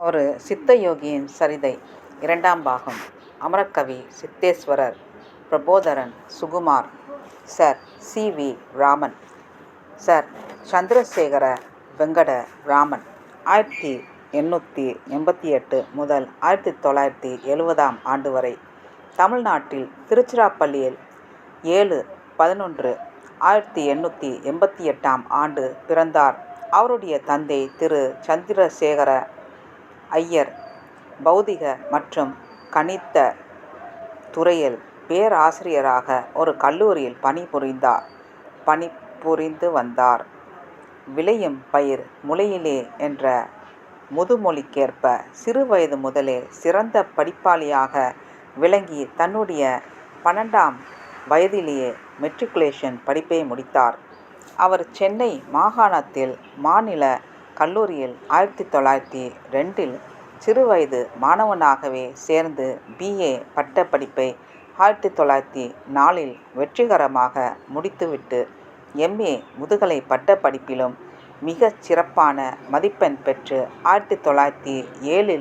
ஒரு சித்த யோகியின் சரிதை இரண்டாம் பாகம். அமரக்கவி Siddheswarar, Prabodharan, Sukumar, sir C V. Raman, sir Chandrasekhara Venkata Raman. 1888 முதல் 1970 ஆண்டு வரை தமிழ்நாட்டில் திருச்சிராப்பள்ளியில் 7/11/1888 ஆண்டு பிறந்தார். அவருடைய தந்தை திரு சந்திரசேகர ஐயர் பௌதிக மற்றும் கணித துறையில் பேராசிரியராக ஒரு கல்லூரியில் பணிபுரிந்து வந்தார். விளையும் பயிர் முளையிலே என்ற முதுமொழிக்கேற்ப சிறுவயது முதலே சிறந்த படிப்பாளியாக விளங்கி தன்னுடைய 12ஆம் வயதிலேயே மெட்ரிகுலேஷன் படிப்பை முடித்தார். அவர் சென்னை மாகாணத்தில் மாநில கல்லூரியில் 1902 சிறுவயது மாணவனாகவே சேர்ந்து B.A. பட்ட படிப்பை 1904 வெற்றிகரமாக முடித்துவிட்டு M.A. முதுகலை பட்ட படிப்பிலும் மிகச் சிறப்பான மதிப்பெண் பெற்று 1907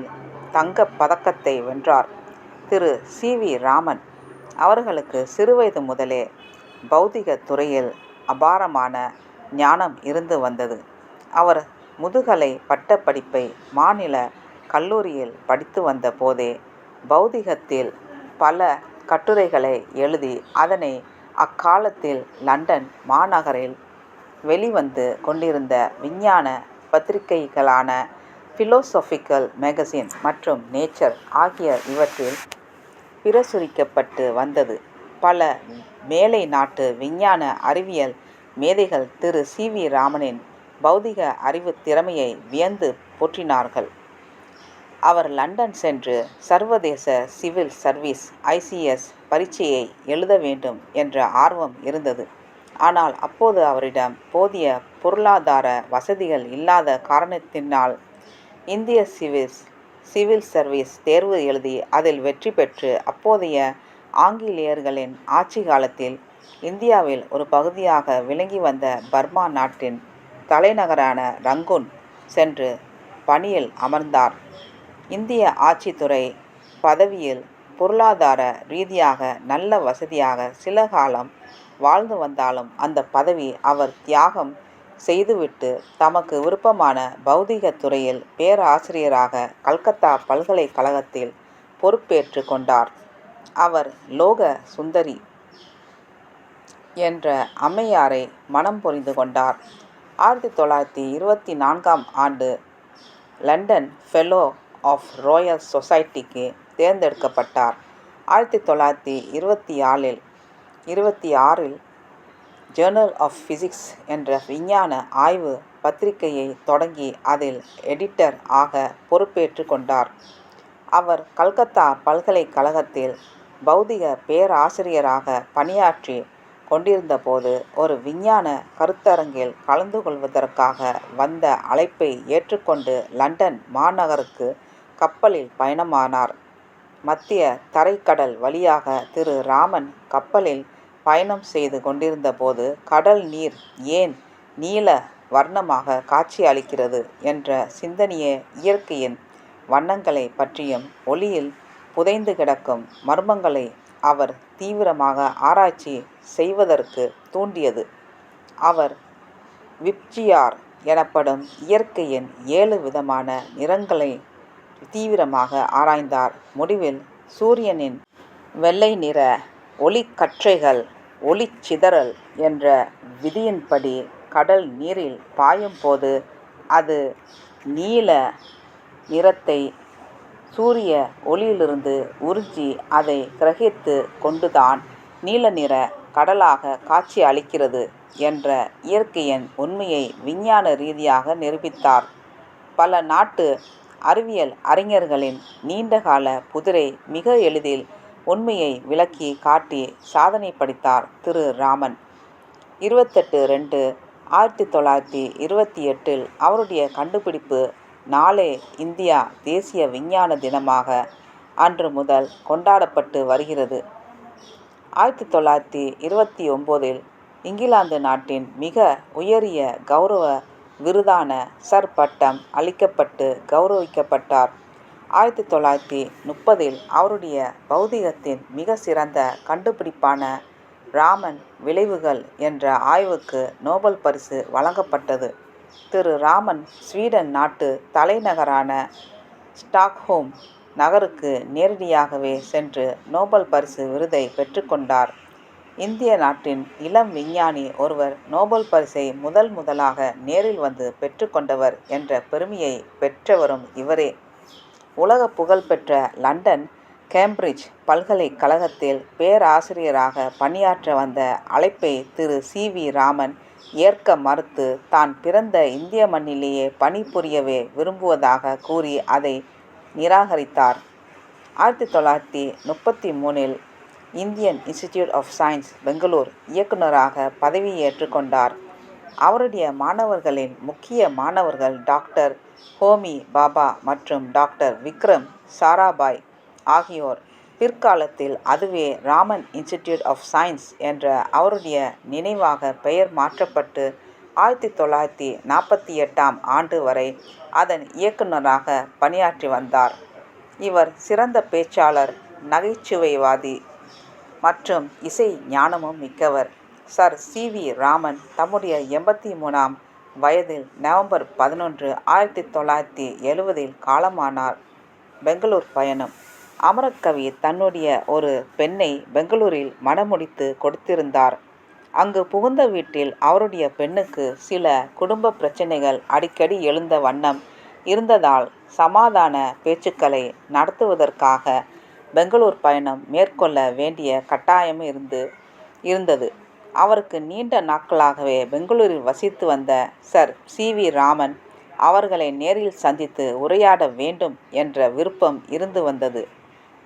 தங்கப் பதக்கத்தை வென்றார். திரு சி.வி. ராமன் அவர்களுக்கு சிறுவயது முதலே பௌதிக துறையில் அபாரமான ஞானம் இருந்து வந்தது. அவர் முதுகலை பட்ட படிப்பை மாநில கல்லூரியில் படித்து வந்த போதே பௌதிகத்தில் பல கட்டுரைகளை எழுதி அதனை அக்காலத்தில் லண்டன் மாநகரில் வெளிவந்து கொண்டிருந்த விஞ்ஞான பத்திரிகைகளான பிலோசபிக்கல் மேகசின் மற்றும் நேச்சர் ஆகிய இவற்றில் பிரசுரிக்கப்பட்டு வந்தது. பல மேலை நாட்டு விஞ்ஞான அறிவியல் மேதைகள் திரு சி.வி. ராமனின் பௌதிக அறிவு திறமையை வியந்து போற்றினார்கள். அவர் லண்டன் சென்று சர்வதேச சிவில் சர்வீஸ் ICS பரீட்சையை எழுத வேண்டும் என்ற ஆர்வம் இருந்தது. ஆனால் அப்போது அவரிடம் போதிய பொருளாதார வசதிகள் இல்லாத காரணத்தினால் இந்திய சிவில் சர்வீஸ் தேர்வு எழுதி அதில் வெற்றி பெற்று அப்போதைய ஆங்கிலேயர்களின் ஆட்சி காலத்தில் இந்தியாவில் ஒரு பகுதியாக விளங்கி வந்த பர்மா நாட்டின் தலைநகரான ரங்கூன் சென்று பணியில் அமர்ந்தார். இந்திய ஆட்சித்துறை பதவியில் பொருளாதார ரீதியாக நல்ல வசதியாக சில காலம் வாழ்ந்து வந்தாலும் அந்த பதவி அவர் தியாகம் செய்துவிட்டு தமக்கு விருப்பமான பௌதிக துறையில் பேராசிரியராக கல்கத்தா பல்கலைக்கழகத்தில் பொறுப்பேற்று கொண்டார். அவர் லோக சுந்தரி என்ற அம்மையாரை மனம் புரிந்து கொண்டார். 1924 ஆண்டு லண்டன் ஃபெலோ ஆஃப் ராயல் சொசைட்டிக்கு தேர்ந்தெடுக்கப்பட்டார். 1926 ஜேர்னல் ஆஃப் பிசிக்ஸ் என்ற விஞ்ஞான ஆய்வு பத்திரிகையை தொடங்கி அதில் எடிட்டர் ஆக பொறுப்பேற்று கொண்டார். அவர் கல்கத்தா பல்கலைக்கழகத்தில் பௌதிக பேராசிரியராக பணியாற்றி கொண்டிருந்தபோது ஒரு விஞ்ஞான கருத்தரங்கில் கலந்து கொள்வதற்காக வந்த அழைப்பை ஏற்றுக்கொண்டு லண்டன் மாநகருக்கு கப்பலில் பயணமானார். மத்திய தரைக்கடல் வழியாக திரு ராமன் கப்பலில் பயணம் செய்து கொண்டிருந்த போது கடல் நீர் ஏன் நீல வர்ணமாக காட்சி அளிக்கிறது என்ற சிந்தனையே இயற்கையின் வண்ணங்களை பற்றியும் ஒளியில் புதைந்து கிடக்கும் மர்மங்களை அவர் தீவிரமாக ஆராய்ச்சி செய்வதற்கு தூண்டியது. அவர் விப்ஜியார் எனப்படும் இயற்கையின் 7 விதமான நிறங்களை தீவிரமாக ஆராய்ந்தார். முடிவில் சூரியனின் வெள்ளை நிற ஒளிக்கற்றைகள் ஒளிச்சிதறல் என்ற விதியின்படி கடல் நீரில் பாயும் போது அது நீல நிறத்தை சூரிய ஒளியிலிருந்து உறிஞ்சி அதை கிரகித்து கொண்டுதான் நீல நிற கடலாக காட்சி அளிக்கிறது என்ற இயற்கையின் உண்மையை விஞ்ஞான ரீதியாக நிரூபித்தார். பல நாட்டு அறிவியல் அறிஞர்களின் நீண்டகால புதிரை மிக எளிதில் உண்மையை விளக்கி காட்டி சாதனை படைத்தார் திரு ராமன். 28/2/1928 அவருடைய கண்டுபிடிப்பு நாளே இந்தியா தேசிய விஞ்ஞான தினமாக அன்று முதல் கொண்டாடப்பட்டு வருகிறது. 1929 இங்கிலாந்து நாட்டின் மிக உயரிய கௌரவ விருதான சர் பட்டம் அளிக்கப்பட்டு கௌரவிக்கப்பட்டார். 1930 அவருடைய பௌதிகத்தின் மிக சிறந்த கண்டுபிடிப்பான ராமன் விளைவுகள் என்ற ஆய்வுக்கு நோபல் பரிசு வழங்கப்பட்டது. திரு ராமன் ஸ்வீடன் நாட்டு தலைநகரான ஸ்டாக்ஹோம் நகருக்கு நேரடியாகவே சென்று நோபல் பரிசு விருதை பெற்றுக்கொண்டார். இந்திய நாட்டின் இளம் விஞ்ஞானி ஒருவர் நோபல் பரிசை முதலாக நேரில் வந்து பெற்றுக்கொண்டவர் என்ற பெருமையை பெற்றவரும் இவரே. உலக புகழ்பெற்ற லண்டன் கேம்பிரிட்ஜ் பல்கலைக்கழகத்தில் பேராசிரியராக பணியாற்ற வந்த அழைப்பை திரு சி.வி. ராமன் ஏற்க மறுத்து தான் பிறந்த இந்திய மண்ணிலேயே பணிபுரியவே விரும்புவதாக கூறி அதை நிராகரித்தார். 1933 Indian Institute of Science Bangalore இயக்குநராக பதவியேற்றுக் கொண்டார். அவருடைய மாணவர்களின் முக்கிய மாணவர்கள் டாக்டர் ஹோமி பாபா மற்றும் டாக்டர் விக்ரம் சாராபாய் ஆகியோர். பிற்காலத்தில் அதுவே ராமன் இன்ஸ்டிடியூட் ஆஃப் சயின்ஸ் என்ற அவருடைய நினைவாக பெயர் மாற்றப்பட்டு 1948 ஆண்டு வரை அதன் இயக்குநராக பணியாற்றி வந்தார். இவர் சிறந்த பேச்சாளர், நகைச்சுவைவாதி மற்றும் இசை ஞானமும் மிக்கவர். Sir C V. ராமன் தம்முடைய 83ஆம் வயதில் நவம்பர் 11, 1970 காலமானார். பெங்களூர் பயணம். அமரக்கவி தன்னுடைய ஒரு பெண்ணை பெங்களூரில் மணமுடித்து கொடுத்திருந்தார். அங்கு புகுந்த வீட்டில் அவருடைய பெண்ணுக்கு சில குடும்ப பிரச்சனைகள் அடிக்கடி எழுந்த வண்ணம் இருந்ததால் சமாதான பேச்சுக்களை நடத்துவதற்காக பெங்களூர் பயணம் மேற்கொள்ள வேண்டிய கட்டாயம் இருந்தது. அவருக்கு நீண்ட நாட்களாகவே பெங்களூரில் வசித்து வந்த சர் சி.வி. ராமன் அவர்களை நேரில் சந்தித்து உரையாட வேண்டும் என்ற விருப்பம் இருந்து வந்தது.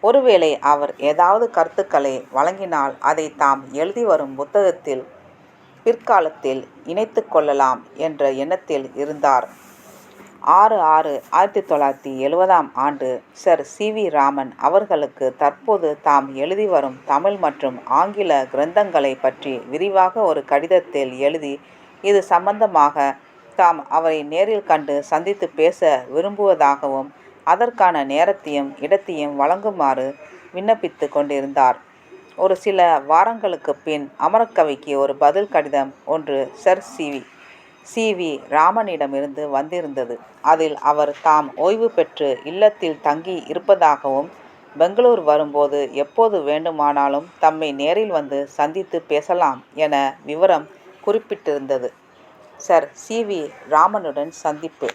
ஒருவேளை அவர் ஏதாவது கருத்துக்களை வழங்கினால் அதை தாம் எழுதி வரும் புத்தகத்தில் பிற்காலத்தில் இணைத்து கொள்ளலாம் என்ற எண்ணத்தில் இருந்தார். 6/6/1970 ஆண்டு சர் சி.வி. ராமன் அவர்களுக்கு தற்போது தாம் எழுதி வரும் தமிழ் மற்றும் ஆங்கில கிரந்தங்களை பற்றி விரிவாக ஒரு கடிதத்தில் எழுதி இது சம்பந்தமாக தாம் அவரை நேரில் கண்டு சந்தித்து பேச விரும்புவதாகவும் அதற்கான நேரத்தையும் இடத்தையும் வழங்குமாறு விண்ணப்பித்து கொண்டிருந்தார். ஒரு சில வாரங்களுக்கு பின் அமரக்கவிக்கு ஒரு பதில் கடிதம் ஒன்று சர் சி.வி. ராமனிடமிருந்து வந்திருந்தது. அதில் அவர் தாம் ஓய்வு பெற்று இல்லத்தில் தங்கி இருப்பதாகவும் பெங்களூர் வரும்போது எப்போது வேண்டுமானாலும் தம்மை நேரில் வந்து சந்தித்து பேசலாம் என விவரம் குறிப்பிட்டிருந்தது. Sir CV. ராமனுடன் சந்திப்பு.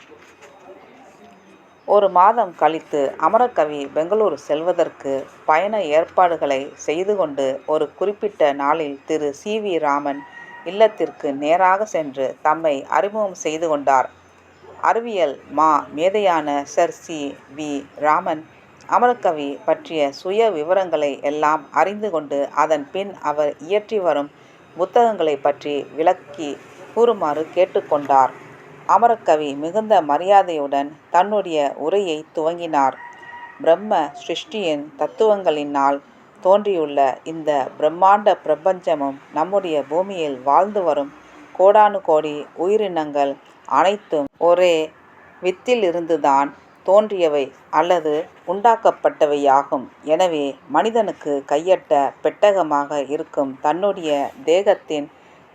ஒரு மாதம் கழித்து அமரக்கவி பெங்களூர் செல்வதற்கு பயண ஏற்பாடுகளை செய்து கொண்டு ஒரு குறிப்பிட்ட நாளில் திரு சி.வி. ராமன் இல்லத்திற்கு நேராக சென்று தம்மை அறிமுகம் செய்து கொண்டார். அறிவியல் மேதையான சர் சி.வி. ராமன் அமரக்கவி பற்றிய சுய விவரங்களை எல்லாம் அறிந்து கொண்டு அதன் பின் அவர் இயற்றி வரும் புத்தகங்களை பற்றி விளக்கி கூறுமாறு கேட்டுக்கொண்டார். அமரக்கவி மிகுந்த மரியாதையுடன் தன்னுடைய உரையை துவங்கினார். பிரம்ம சிருஷ்டியின் தத்துவங்களினால் தோன்றியுள்ள இந்த பிரம்மாண்ட பிரபஞ்சமும் நம்முடைய பூமியில் வாழ்ந்து வரும் கோடானு கோடி உயிரினங்கள் அனைத்தும் ஒரே வித்திலிருந்துதான் தோன்றியவை அல்லது உண்டாக்கப்பட்டவையாகும். எனவே மனிதனுக்கு கையட்ட பெட்டகமாக இருக்கும் தன்னுடைய தேகத்தின்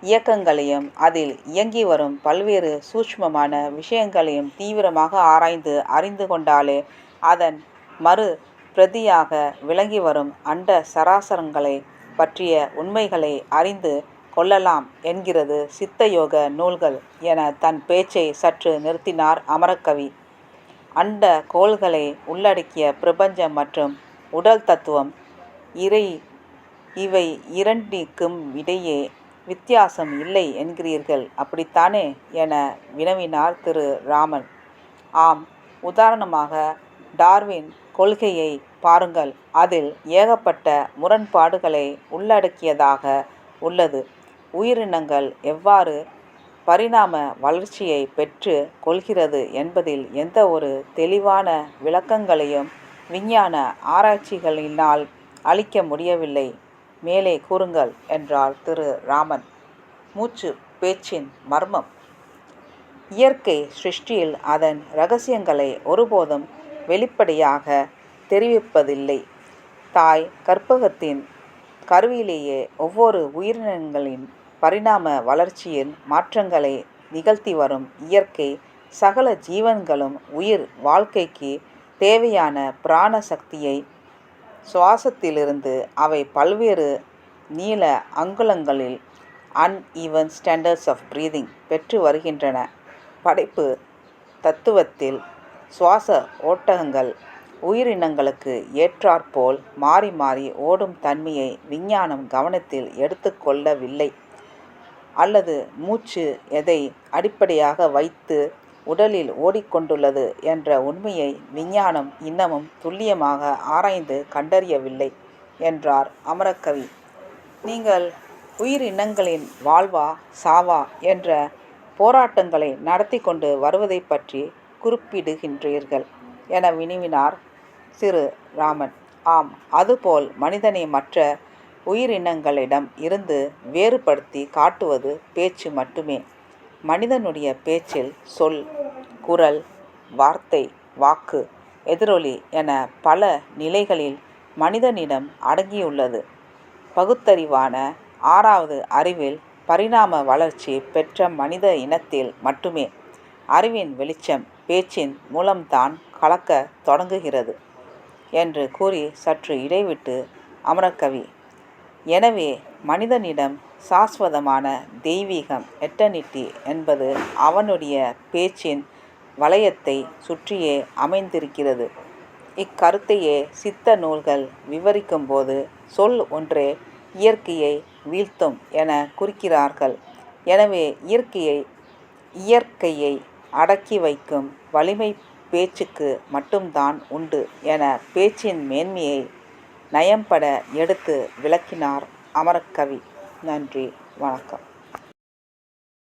இயக்கங்களையும் அதில் இயங்கி வரும் பல்வேறு சூட்சுமமான விஷயங்களையும் தீவிரமாக ஆராய்ந்து அறிந்து கொண்டாலே அதன் மறு பிரதியாக விளங்கி வரும் அண்ட சராசரங்களை பற்றிய உண்மைகளை அறிந்து கொள்ளலாம் என்கிறது சித்தயோக நூல்கள் என தன் பேச்சை சற்று நிறுத்தினார் அமரக்கவி. அண்ட கோள்களை உள்ளடக்கிய பிரபஞ்சம் மற்றும் உடல் தத்துவம் இவை இரண்டிற்கும் இடையே வித்தியாசம் இல்லை என்கிறீர்கள், அப்படித்தானே என வினவினார் திரு ராமன். ஆம், உதாரணமாக டார்வின் கொள்கையை பாருங்கள். அதில் ஏகப்பட்ட முரண்பாடுகளை உள்ளடக்கியதாக உள்ளது. உயிரினங்கள் எவ்வாறு பரிணாம வளர்ச்சியை பெற்று கொள்கிறது என்பதில் எந்த ஒரு தெளிவான விளக்கங்களையும் விஞ்ஞான ஆராய்ச்சிகளினால் அளிக்க முடியவில்லை. மேலே கூறுங்கள் என்றார் திரு ராமன். மூச்சு பேச்சின் மர்மம். இயற்கை சிருஷ்டியில் அதன் இரகசியங்களை ஒருபோதும் வெளிப்படையாக தெரிவிப்பதில்லை. தாய் கர்ப்பகத்தின் கருவிலேயே ஒவ்வொரு உயிரினங்களின் பரிணாம வளர்ச்சியின் மாற்றங்களை நிகழ்த்தி வரும் இயற்கை சகல ஜீவன்களும் உயிர் வாழ்க்கைக்கு தேவையான பிராண சக்தியை சுவாசத்திலிருந்து அவை பல்வேறு நீள அங்குலங்களில் அன்ஈவன் ஸ்டாண்டர்ட்ஸ் ஆஃப் பிரீதிங் பெற்று வருகின்றன. படைப்பு தத்துவத்தில் சுவாச ஓட்டங்கள் உயிரினங்களுக்கு ஏற்றாற்போல் மாறி மாறி ஓடும் தன்மையை விஞ்ஞானம் கவனத்தில் எடுத்து கொள்ளவில்லை. அல்லது மூச்சு எதை அடிப்படையாக வைத்து உடலில் ஓடிக்கொண்டுள்ளது என்ற உண்மையை விஞ்ஞானம் இன்னமும் துல்லியமாக ஆராய்ந்து கண்டறியவில்லை என்றார் அமரகவி. நீங்கள் உயிரினங்களின் வாழ்வா சாவா என்ற போராட்டங்களை நடத்தி கொண்டு வருவதை பற்றி குறிப்பிடுகின்றீர்கள் என வினவினார் திரு ராமன். ஆம், அதுபோல் மனிதனை மற்ற உயிரினங்களிடம் இருந்து வேறுபடுத்தி காட்டுவது பேச்சு மட்டுமே. மனிதனுடைய பேச்சில் சொல், குரல், வார்த்தை, வாக்கு, எதிரொலி என பல நிலைகளில் மனிதனிடம் அடங்கியுள்ளது. பகுத்தறிவான ஆறாவது அறிவில் பரிணாம வளர்ச்சி பெற்ற மனித இனத்தில் மட்டுமே அறிவின் வெளிச்சம் பேச்சின் மூலம்தான் கலக்க தொடங்குகிறது என்று கூறி சற்று இடைவிட்டு அமரகவி, எனவே மனிதனிடம் சாஸ்வதமான தெய்வீகம் எட்டர்னிட்டி என்பது அவனுடைய பேச்சின் வளையத்தை சுற்றியே அமைந்திருக்கிறது. இக்கருத்தையே சித்த நூல்கள் விவரிக்கும்போது சொல் ஒன்றே இயற்கையை வீழ்த்தும் என குறிக்கிறார்கள். எனவே இயற்கையை அடக்கி வைக்கும் வலிமை பேச்சுக்கு மட்டும்தான் உண்டு என பேச்சின் மேன்மையை நயம்பட எடுத்து விளக்கினார் அமரகவி. நன்றி, வணக்கம்.